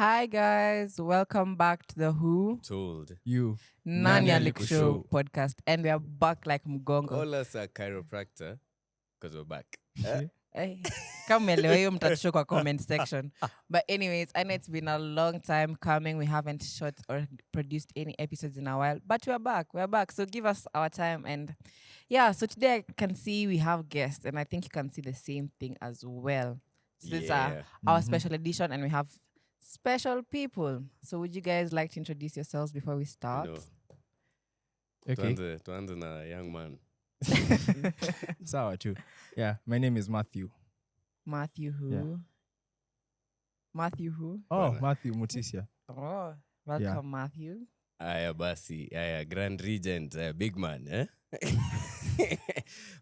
Hi guys, welcome back to the Who Told. You. Nanya Nanya Lik Liko Show Show. podcast, and we are back like Mgongo. Call us a chiropractor because we're back. Hey, kama umeelewa hiyo mtatushow kwa comment section. But anyways, I know it's been a long time coming. We haven't shot or produced any episodes in a while, but we're back. We're back. So give us our time. And yeah, so today I can see we have guests, and I think you can see the same thing as well. So this is our special edition, and we have special people. So would you guys like to introduce yourselves before we start? Okay. Tuanze na young man. Sawa too. Yeah, my name is Matthew. Matthew who? Yeah. Matthew who? Oh, Bwana. Matthew Mutisia. Oh, welcome, Yeah. Matthew. Aya basi, aya Grand Regent, big man, eh?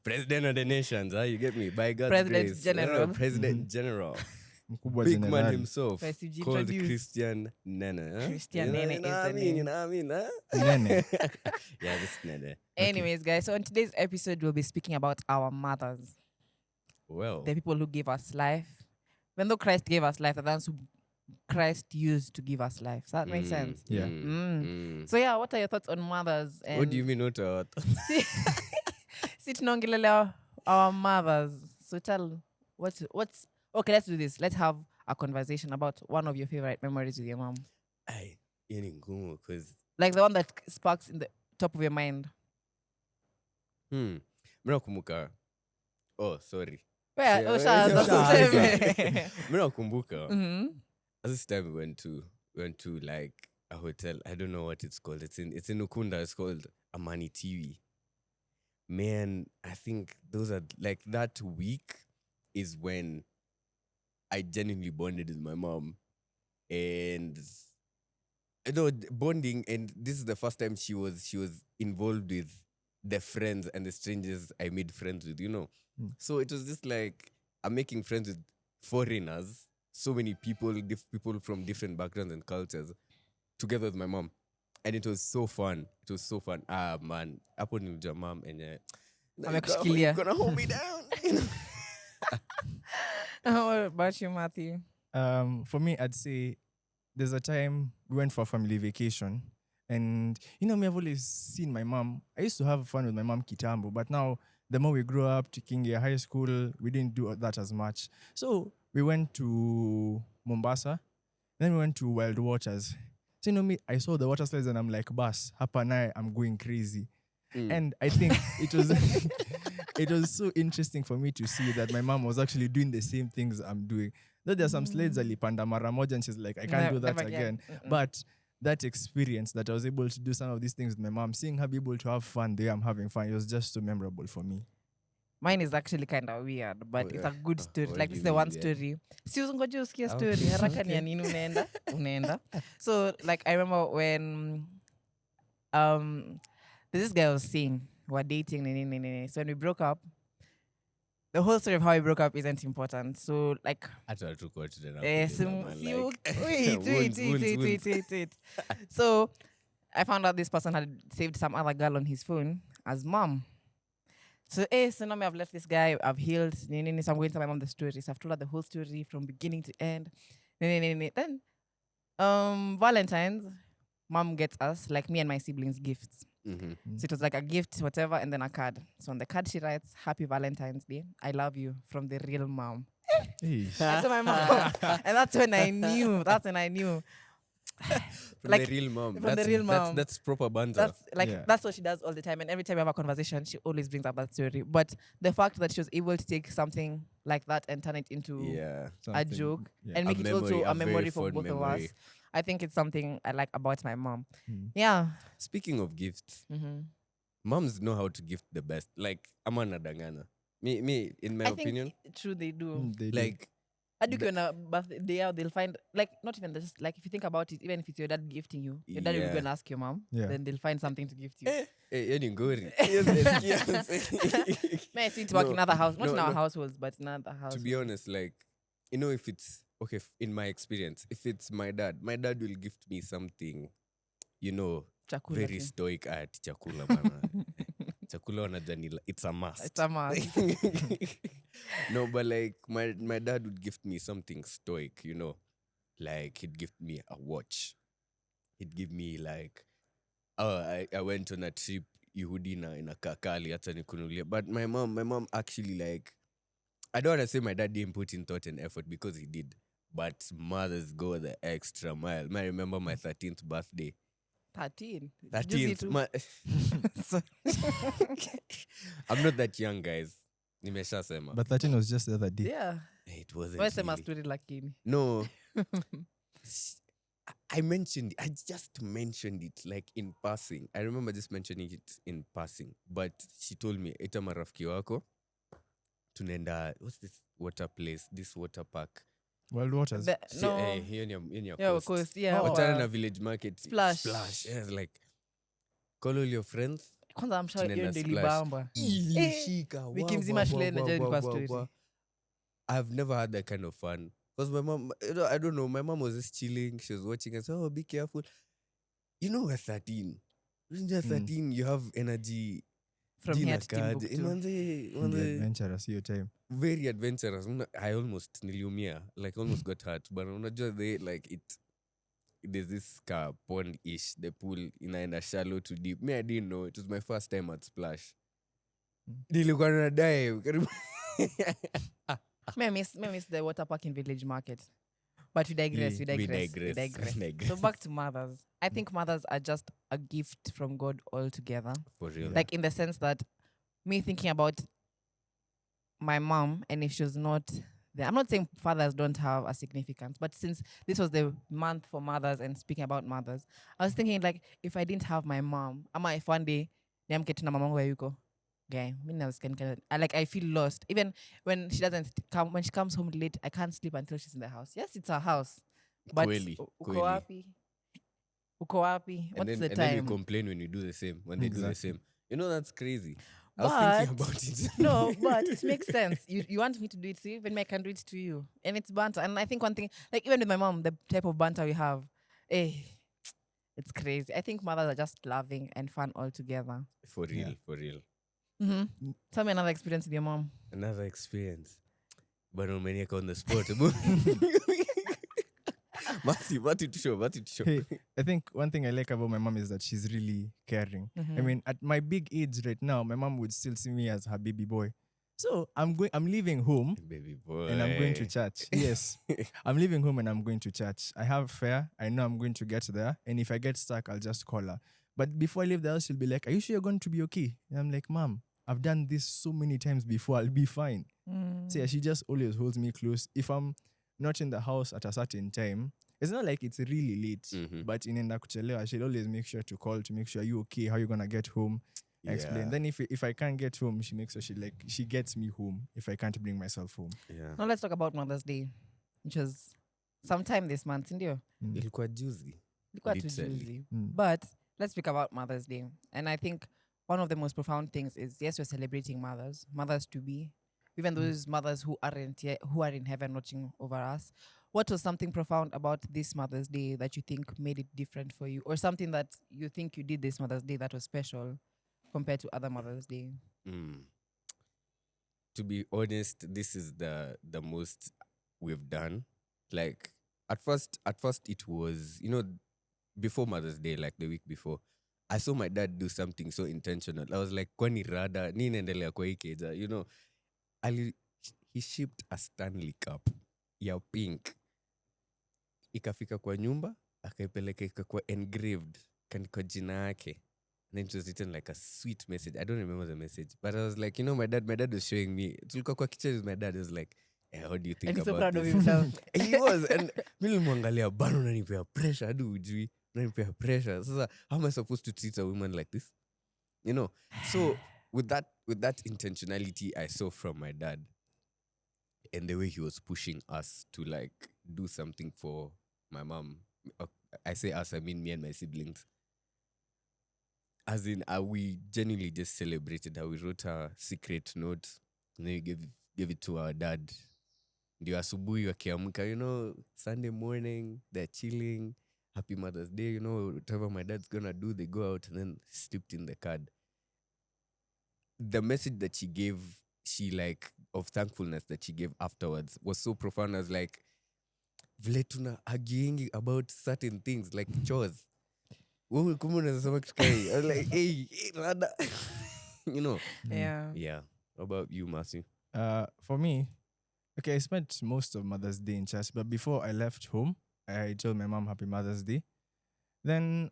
President of the nations, you get me? By God's President grace. General. President General. Mkubwa Big man General. himself. First, you Called introduce. Christian Nene. Eh? Christian Nene is the name. You know what I mean? Eh? Nene. Yeah, this Nene. Anyways, guys, so in today's episode, we'll be speaking about our mothers, Well, the people who gave us life. Even though Christ gave us life, the ones who Christ used to give us life. Does that make sense? Yeah. So yeah, what are your thoughts on mothers? And What do you mean what? See, tunaongelelea our mothers. So tell what's okay. Let's do this. Let's have a conversation about one of your favorite memories with your mom, Ay, yun ni ngumu, 'cause like the one that sparks in the top of your mind. Mimi nakumbuka. Oh, sorry. Where? Yeah, Oh, Shaz, that's Shaz. the same. Mimi nakumbuka. Mhm. This time we went to like a hotel. I don't know what it's called. It's in Ukunda. It's called Amani TV. Man, I think those are like that week is when I genuinely bonded with my mom. And you know, bonding, and this is the first time she was involved with the friends and the strangers I made friends with, you know. So it was just like I'm making friends with foreigners, so many people, people from different backgrounds and cultures, together with my mom. And it was so fun. It was so fun. Ah, man. Hapo nilijua mom and Amekushikilia. gonna hold me down. You know? What about you, Matthew? For me, I'd say there's a time we went for a family vacation. And, you know, me, I've always seen my mom. I used to have fun with my mom kitambo. But now, the more we grew up to Kingia High School, we didn't do that as much. So we went to Mombasa. Then we went to Wild Waters. So, you know me, I saw the water slides and I'm like, bus, hapa nae, I'm going crazy. And I think it was it was so interesting for me to see that my mom was actually doing the same things I'm doing. Though there are some slides alipanda mara moja and she's like, I can't do that Never again. again. But that experience that I was able to do some of these things with my mom, seeing her be able to have fun the way I'm having fun, it was just so memorable for me. Mine is actually kind of weird, but Oh, it's yeah. a good story. What Like do this is you the one mean, yeah? story. Si usingoje usikie story. Haraka ni ya nini unaenda. So like I remember when there's this guy I was seeing, we're dating. So when we broke up, the whole story of how we broke up isn't important. So like Hata hatukuwa tunaenda wait. So I found out this person had saved some other girl on his phone as mom. So now I've left this guy, I've healed, so I'm going to tell my mom the story. So I've told her the whole story from beginning to end. Then Valentine's, mom gets us, like me and my siblings, gifts. So it was like a gift, whatever, and then a card. So on the card she writes, "Happy Valentine's Day. I love you from the real mom." Hey. That's my mom. And that's when I knew. From Like, the real mom. from the real mom. That's proper banter. That's like Yeah. that's what she does all the time. And every time we have a conversation, she always brings up that story. But the fact that she was able to take something like that and turn it into Yeah. a Something- joke yeah. and A make it also memory, a a very memory for fond both of memory. us. I think it's something I like about my mom. Mm. Yeah. Speaking of gifts, Mm-hmm. moms know how to gift the best. Like, ama nadangana. Me, in my I opinion, think true they do. They do. like, Hadi ukiwa na birthday out, they'll find like not even this, like if you think about it, even if it's your dad gifting you, your dad will Yeah. go and ask your mom, Yeah. then they'll find something to gift you. yani ngori. May I see it work in other houses, not no, in our no. households, but in other houses. To be honest, like, you know, if it's okay, in my experience, if it's my dad will gift me something, you know, Chakula very tu. stoic at chakula bana. Chakula unajua ni it's a must. It's a must. No, but like my dad would gift me something stoic, you know, Like he'd give me a watch. He'd give me like, oh, I went on a trip Yehudi in a kakali hata nikunulia. But my mom actually like, I don't want to say my dad didn't put in thought and effort because he did. But mothers go the extra mile. I remember my 13th birthday. 13. 13th. So- I'm not that young, guys. Nimeshasema. But 13 was just the other day. yeah. It wasn't Where's the really. story lakini? No. I just mentioned it like in passing. I remember just mentioning it in passing. But she told me, ita marafiki wako, tunaenda, what's this water place? This water park. World Waters. No. Here in your Yeah, of coast. course. Yeah. Oh, Wachana na village market. Splash. Yes, like, call all your friends. Kwanza I'm sure Tunaenda hiyo ndio splash. ilibamba. Ilishika. Wiki mzima shuleni najua ilikuwa story. I've never had that kind of fun. Because my mom, I don't know, my mom was just chilling. She was watching and said, oh, be careful. You know, we're 13. When you're 13, you have energy. From Jina here to card. Timbuktu. The adventurous your time. Very adventurous. I almost niliumia. Like, almost got hurt. But unajua they, like, there's this car, pond-ish, the pool, inaenda shallow to deep. Me, I didn't know. It was my first time at Splash. Nilikuwa na dive. May I miss the water park in Village Market. But we digress. We digress. So back to mothers. I think mothers are just a gift from God altogether. For real. Like in the sense that me thinking about my mom, and if she was not there, I'm not saying fathers don't have a significance, but since this was the month for mothers and speaking about mothers, I was thinking like if I didn't have my mom, ama if one day niamke tu na mamangu where yuko, guy, I feel lost. Even when she doesn't come, when she comes home late, I can't sleep until she's in the house. Yes, it's her house, but Kweli, uko kweli. wapi? Uko wapi? What's the And then you time? complain when you do the same. When they do the Exactly. same. You know, that's crazy. I was thinking But- about it. No, but it makes sense. You want me to do it to you, even me I can do it to you. And it's banter. And I think one thing, like even with my mom, the type of banter we have, it's crazy. I think mothers are just loving and fun altogether. For real, Yeah. for real. Mm-hmm. Tell me another experience with your mom. Another experience. But many on the spot. Mati to show. Hey, I think one thing I like about my mom is that she's really caring. I mean, at my big age right now, my mom would still see me as her baby boy. So I'm leaving home Baby boy. and I'm going to church. Yes. I'm leaving home and I'm going to church. I have fare. I know I'm going to get there. And if I get stuck, I'll just call her. But before I leave the house, she'll be like, are you sure you're going to be okay? And I'm like, Mom, I've done this so many times before. I'll be fine. So yeah, she just always holds me close. If I'm not in the house at a certain time, it's not like it's really late, Mhm. but inaenda kuchelewa, she'll always make sure to call to make sure, are you okay? How you gonna get home? Explain. Yeah. Then if I can't get home, she makes sure she gets me home if I can't bring myself home. Yeah. Now let's talk about Mother's Day, which was sometime this month, ndio? Ilikuwa juzi. Ilikuwa tu Literally. juzi. Mm. But let's speak about Mother's Day. And I think one of the most profound things is, yes, we're celebrating mothers to be, even those mothers who aren't yet, who are in heaven watching over us. What was something profound about this Mother's Day that you think made it different for you, or something that you think you did this Mother's Day that was special compared to other Mother's Day? To be honest, this is the most we've done. Like at first it was, before Mother's Day, like the week before, I saw my dad do something so intentional. I was like, kwani rada, nini endelea kwa hii keja? He shipped a Stanley Cup ya pink. Ikafika kwa nyumba, akaipeleka ikakuwa engraved kwa jina yake. And then it was written like a sweet message. I don't remember the message. But I was like, my dad was showing me. Tulikuwa kwa kitchen with my dad. He was like, how do you think And he's about so proud this? of himself. He was. And mimi nilimwangalia, bana unanipea pressure. Hadi ujui. Unanipea pressure. Sasa, how am I supposed to treat a woman like this? So with that intentionality I saw from my dad and the way he was pushing us to like do something for my mom. I say us, I mean me and my siblings. As in, we genuinely just celebrated how we wrote a secret note and then we gave it to our dad. Ndio asubuhi wakiamka, Sunday morning, they're chilling. Happy Mother's Day, whatever my dad's gonna do, they go out and then slipped in the card. The message that she gave, of thankfulness that she gave afterwards was so profound. I was like, vile tuna arguing about certain things like chores. Wewe kama unasema kitu kama hii, I was like, hey, rada. You know. Yeah. Yeah. How about you, Matthew? For me, okay, I spent most of Mother's Day in church, but before I left home, I told my mom Happy Mother's Day. Then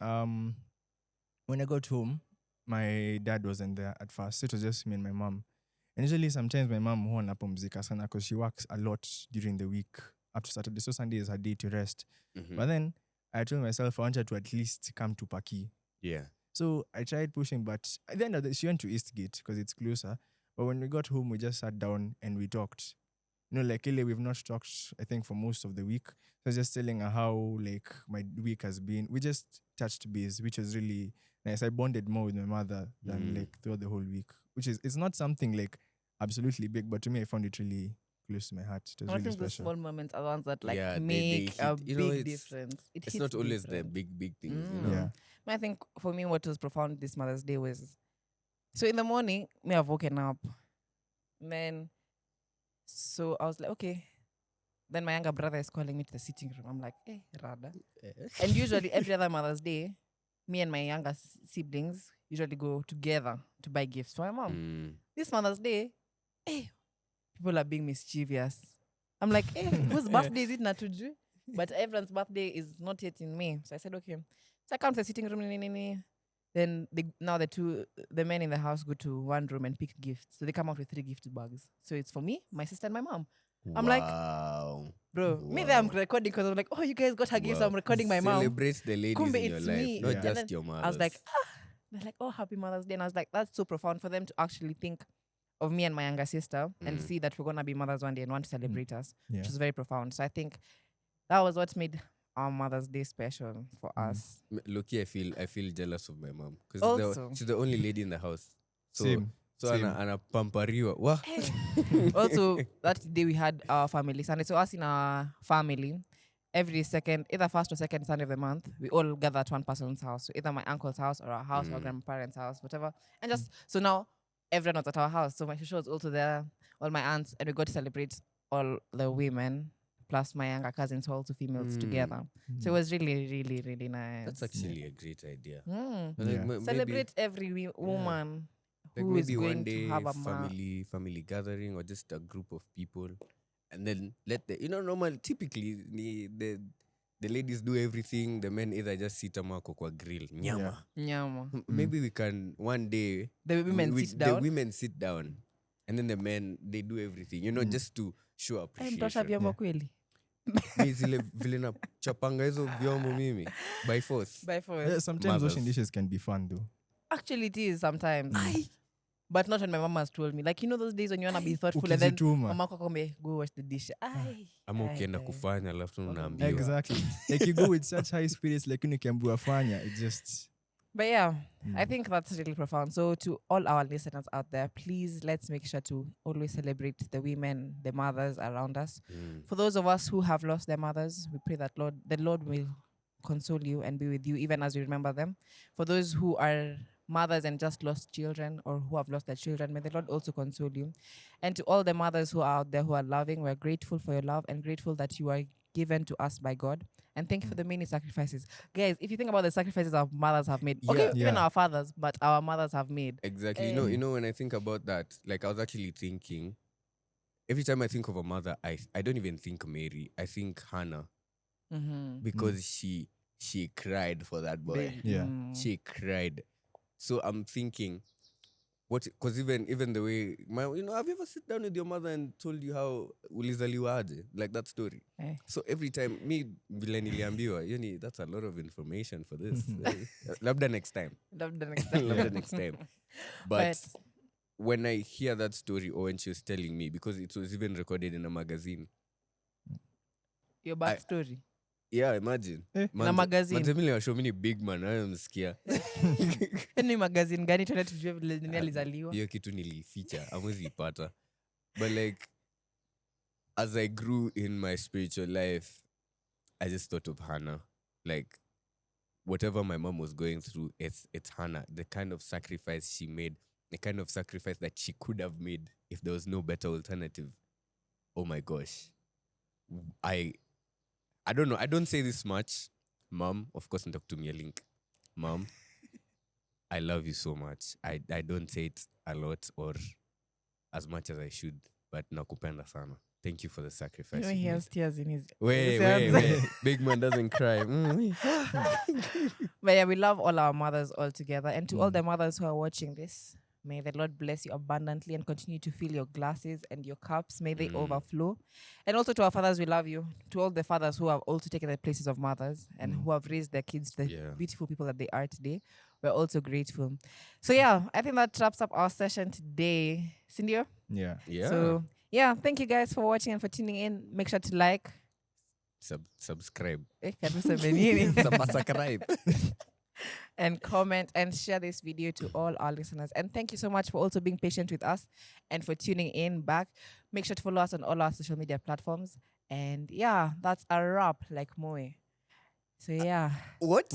when I got home, my dad wasn't there at first. It was just me and my mom. And usually sometimes my mom huwa anapumzika sana because she works a lot during the week up to Saturday. So Sunday is her day to rest. But then I told myself I wanted to at least come to Paki. Yeah. So I tried pushing, but at the end of the she went to Eastgate because it's closer. But when we got home, we just sat down and we talked. Like Ile, we've not talked, I think, for most of the week. So I was just telling her how like my week has been. We just touched base, which was really nice. I bonded more with my mother than like throughout the whole week, which is it's not something like absolutely big, but to me, I found it really close to my heart. It was I really think the special. small moments are the ones that like Yeah, they make a hit. You know, big it's- difference. It's hits not always the different. big things, you know. Yeah. I think for me, what was profound this Mother's Day was, so in the morning, me have woken up, and then, so I was like, okay. Then my younger brother is calling me to the sitting room. I'm like, hey, Rada. And usually every other Mother's Day, me and my younger siblings usually go together to buy gifts for my mom. This Mother's Day, hey, people are being mischievous. I'm like, hey, whose birthday is it Natuju? But everyone's birthday is not yet in May. So I said, okay. So I come to the sitting room. Then now the men in the house go to one room and pick gifts. So they come out with 3 gift bags. So it's for me, my sister, and my mom. I'm like, wow. bro, me there I'm recording because I'm like, oh, you guys got her gifts. So I'm recording my mom. Celebrate the ladies Kumbe, in your it's life, me. not Yeah. And just then your mothers. I was like, they're like, oh, happy Mother's Day. And I was like, that's so profound for them to actually think of me and my younger sister and see that we're going to be mothers one day and want to celebrate us, Yeah. which is very profound. So I think that was what made our Mother's Day special for us. Loki, I feel jealous of my mom Also. because she's the only lady in the house. So Same. Same. anapampariwa. Wah. Also, that day we had our family Sunday. So us in our family, every second, either first or second Sunday of the month, we all gather at one person's house. So either my uncle's house or our house or grandparents' house, whatever. And just so now everyone was at our house. So my sister was also there, all my aunts, and we got to celebrate all the women plus my younger cousins, who are also females, together. So it was really, really, really nice. That's actually a great idea. Mm. Like, Yeah. maybe, Celebrate every woman like who is maybe going one day to have a family gathering or just a group of people, and then let the typically the ladies do everything. The men either just sit ama kwa grill nyama. Nyama. Maybe we can one day The women sit down. The women sit down, and then the men they do everything. Just to show Mtasha appreciation. vyombo kweli. Mi zile vile na chapanga hizo vyombo mimi by force. By force. Yeah, sometimes Mothers. washing dishes can be fun though. Actually, it is sometimes. But not when my mom has told me. Like, those days when you want to be thoughtful and then Ukijituma. mama kwako go wash the dish. Ama ukienda kufanya alafu unaambiwa. Exactly. Like you go with such high spirits, like unikiambiwa fanya, it just. But yeah, I think that's really profound. So to all our listeners out there, please let's make sure to always celebrate the women, the mothers around us. For those of us who have lost their mothers, we pray that the Lord will console you and be with you even as you remember them. For those who are mothers and just lost children or who have lost their children, may the Lord also console you. And to all the mothers who are out there who are loving, we're grateful for your love and grateful that you are given to us by God. And thank you for the many sacrifices. Guys, if you think about the sacrifices our mothers have made, okay, even our fathers, but our mothers have made. Exactly. You know, when I think about that, like I was actually thinking, every time I think of a mother, I don't even think Mary. I think Hannah. Because she cried for that boy. Yeah. She cried. So I'm thinking, because even the way have you ever sit down with your mother and told you how ulizaliwa aje, like that story? So every time me vile niliambiwa, that's a lot of information for this. Labda next time. Labda next time. But when I hear that story or when she was telling me, because it was even recorded in a magazine. Your backstory. Yeah, imagine. Na magazine. Manzemili wa show mini big man, ayo msikia. Ni magazine gani tuende tujue vile nini alizaliwa? Hiyo kitu nilificha, amwezi ipata. But like, as I grew in my spiritual life, I just thought of Hannah. Like, whatever my mom was going through, it's Hannah. The kind of sacrifice she made, the kind of sacrifice that she could have made if there was no better alternative. Oh my gosh. I I don't know. I don't say this much. Mom, of course, talk to me a link. Mom, I love you so much. I don't say it a lot or as much as I should, but nakupenda sana. Thank you for the sacrifice. He has tears in his Wait. Big man doesn't cry. But yeah, we love all our mothers all together. And to all the mothers who are watching this, may the Lord bless you abundantly and continue to fill your glasses and your cups. May they overflow. And also to our fathers, we love you. To all the fathers who have also taken the places of mothers and who have raised their kids, the beautiful people that they are today, we're also grateful. So yeah, I think that wraps up our session today. Cindy? Yeah. So yeah, thank you guys for watching and for tuning in. Make sure to like. Subscribe. Subscribe. And comment and share this video to all our listeners. And thank you so much for also being patient with us and for tuning in back. Make sure to follow us on all our social media platforms. And yeah, that's a wrap, like Moe. So yeah. What?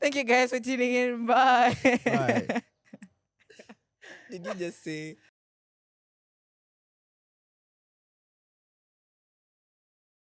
Thank you guys for tuning in. Bye. Bye. Did you just say